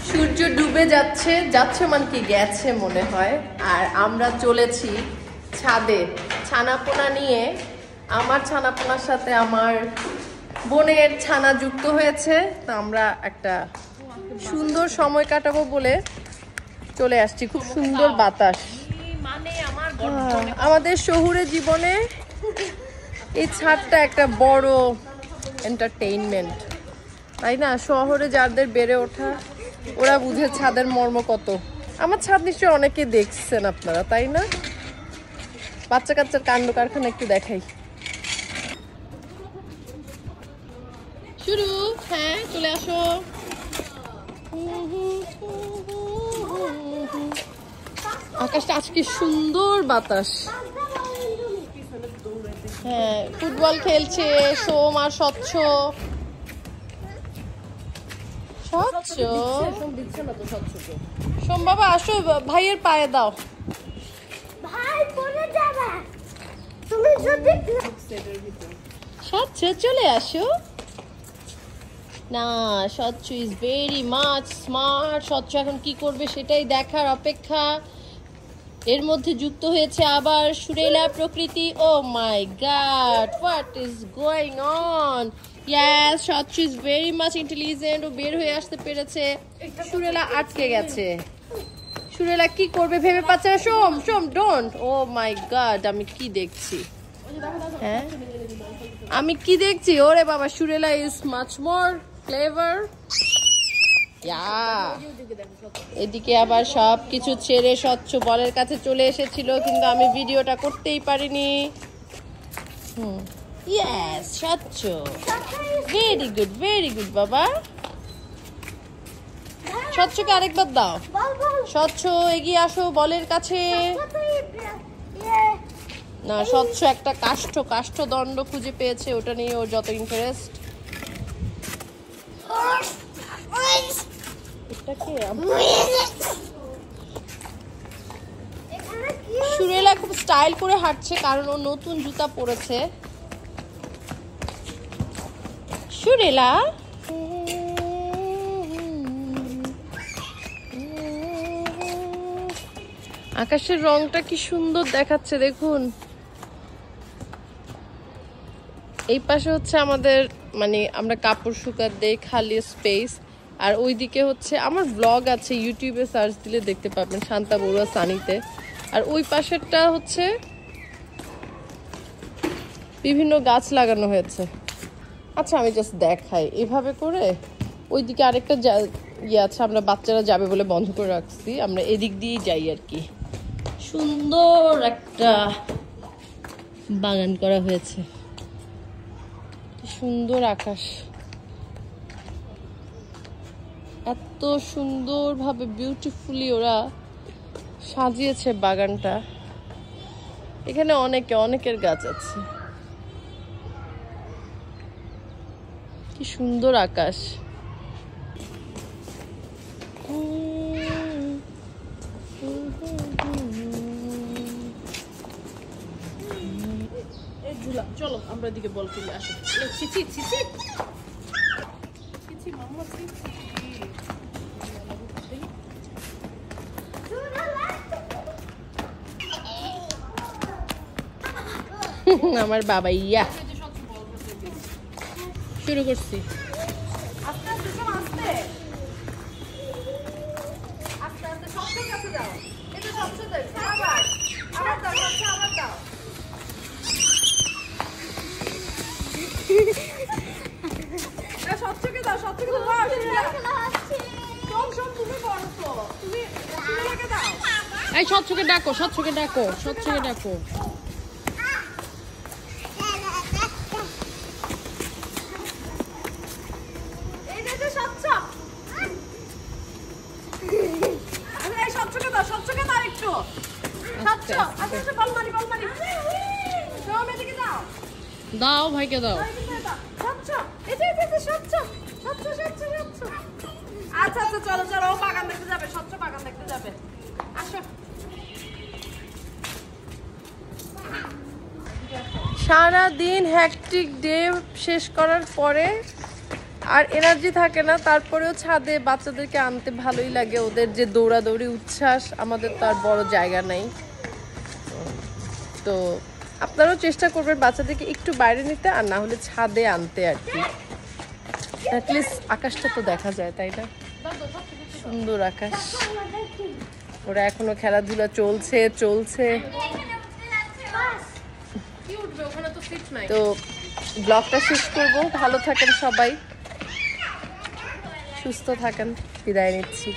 সূর্য ডুবে যাচ্ছে, যাচ্ছে মানে কি গেছে মনে হয়। আর আমরা চলেছি ছাদে ছানাপোনা নিয়ে। আমার ছানাপোনার সাথে আমার বোনের ছানা যুক্ত হয়েছে, তো আমরা একটা সুন্দর সময় কাটাবো বলে চলে আসছি। খুব সুন্দর বাতাস। আমাদের শহুরে জীবনে এই ছাদটা একটা বড় এন্টারটেইনমেন্ট, তাই না? শহরে যাদের বেড়ে ওঠা ওরা বুঝে ছাদের মর্ম কত। আমার ছাদ নিশ্চয়ই অনেকে দেখছেন আপনারা, তাই না? বাচ্চা কাচ্চার কাণ্ড কারখানা একটু দেখাই। শুরু, হ্যাঁ চলে আসো। আকাশটা আজকে সুন্দর বাতাস। হ্যাঁ, ফুটবল খেলছে সোম আর স্বচ্ছ। স্বচ্ছ সোম বাবা আসো, ভাইয়ের পায়ে দাও। স্বচ্ছ চলে আসো না। স্বচ্ছ ইজ ভেরি মাচ স্মার্ট। স্বচ্ছ এখন কি করবে সেটাই দেখার অপেক্ষা। এর মধ্যে যুক্ত হয়েছে আবার সুরেলা প্রকৃতি। Oh my God, what is going on? Yes, স্বচ্ছ ইজ ভেরি মাচ ইন্টেলিজেন্ট। ও বের হয়ে আসতে পেরেছে। সুরেলা আটকে গেছে। সুরেলা কি করবে ভেবে পাচ্ছে না। সোম সোম ডোন্ট। ও মাই গড, আমি কি দেখছি? হ্যাঁ আমি কি দেখছি? ওরে বাবা, সুরেলা ইজ মাচ মোর ক্লেভার। এদিকে আবার সবকিছু ছেড়ে স্বচ্ছ বলের কাছে চলে এসেছিল, কিন্তু আমি ভিডিওটা করতেই পারিনি। ইয়েস, স্বচ্ছ ভেরি গুড বাবা। স্বচ্ছকে আরেকবার দাও। স্বচ্ছ এগিয়ে আসো বলের কাছে। না, স্বচ্ছ একটা কাষ্ঠদণ্ড খুঁজে পেয়েছে, ওটা নিয়ে ওর যত ইন্টারেস্ট। সুরেলা খুব স্টাইল করে হাঁটছে কারণ ও নতুন জুতা পরেছে। সুরেলা আকাশের রংটা কি সুন্দর দেখাচ্ছে দেখুন। এই পাশে হচ্ছে আমাদের মানে আমরা কাপড় শুকাতে দেই খালি স্পেস, আর ওইদিকে হচ্ছে আমার ব্লগ আছে, ইউটিউবে সার্চ দিলে দেখতে পাবেন, শান্তা বড়ুয়া সানিতে। আর ওই পাশেরটা হচ্ছে বিভিন্ন গাছ লাগানো হয়েছে। আচ্ছা আমি জাস্ট দেখাই এভাবে করে। ওইদিকে আরেকটা ইয়ে আছে, আমরা বাচ্চারা যাবে বলে বন্ধ করে রাখছি, আমরা এদিক দিয়েই যাই আর কি। সুন্দর একটা বাগান করা হয়েছে, সুন্দর আকাশ, এত সুন্দরভাবে বিউটিফুলি ওরা সাজিয়েছে বাগানটা। এখানে অনেকের গাছ আছে। কি সুন্দর আকাশ। চলো আমরা এদিকে বল খেলে আসো। আমার বাবা ইয়া শুরু করছি। এই স্বচ্ছকে ডাকো, স্বচ্ছকে ডাকো, স্বচ্ছকে ডাকো। দাও ভাইকে দাও। আচ্ছা আচ্ছা চলো চলো, ও বাগান দেখতে যাবে, স্বচ্ছ বাগান দেখতে যাবে। আসো। সারাদিন হ্যাকটিক ডে শেষ করার পরে আর এনার্জি থাকে না, তারপরেও ছাদে বাচ্চাদেরকে আনতে ভালোই লাগে। ওদের যে দৌড়াদৌড়ি উচ্ছ্বাস, আমাদের তো আর বড় জায়গা নাই। তো আপনারাও চেষ্টা করবেন বাচ্চাদেরকে একটু বাইরে নিতে, আর না হলে ছাদে আনতে আর কি। অ্যাটলিস্ট আকাশটা তো দেখা যায়, তাই না? সুন্দর আকাশ। ওরা এখনো খেলাধুলা চলছে। তো ব্লগটা শেষ করব। ভালো থাকেন সবাই, সুস্থ থাকেন, বিদায় নিচ্ছি।